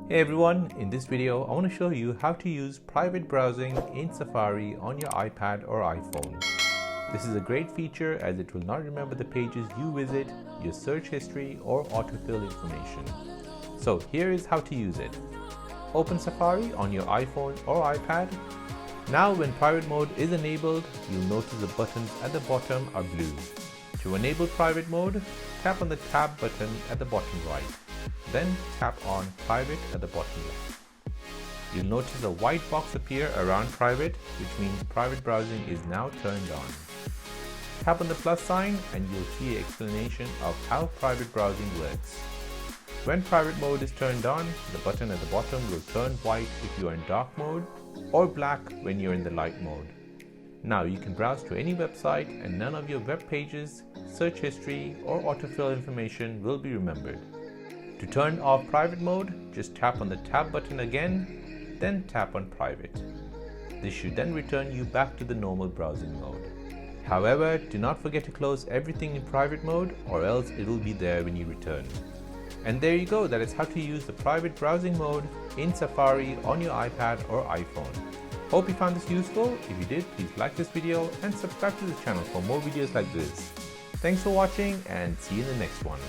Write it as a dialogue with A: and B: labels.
A: Hey everyone, in this video I want to show you how to use private browsing in Safari on your iPad or iPhone. This is a great feature as it will not remember the pages you visit, your search history or autofill information. So here is how to use it. Open Safari on your iPhone or iPad. Now when private mode is enabled, you'll notice the buttons at the bottom are blue. To enable private mode, tap on the tab button at the bottom right. Then tap on private at the bottom left. You'll notice a white box appear around private, which means private browsing is now turned on. Tap on the plus sign and you'll see an explanation of how private browsing works. When private mode is turned on, the button at the bottom will turn white if you are in dark mode or black when you're in the light mode. Now you can browse to any website and none of your web pages, search history or autofill information will be remembered. To turn off private mode, just tap on the tab button again, then tap on private. This should then return you back to the normal browsing mode. However, do not forget to close everything in private mode or else it will be there when you return. And there you go, that is how to use the private browsing mode in Safari on your iPad or iPhone. Hope you found this useful. If you did, please like this video and subscribe to the channel for more videos like this. Thanks for watching and see you in the next one.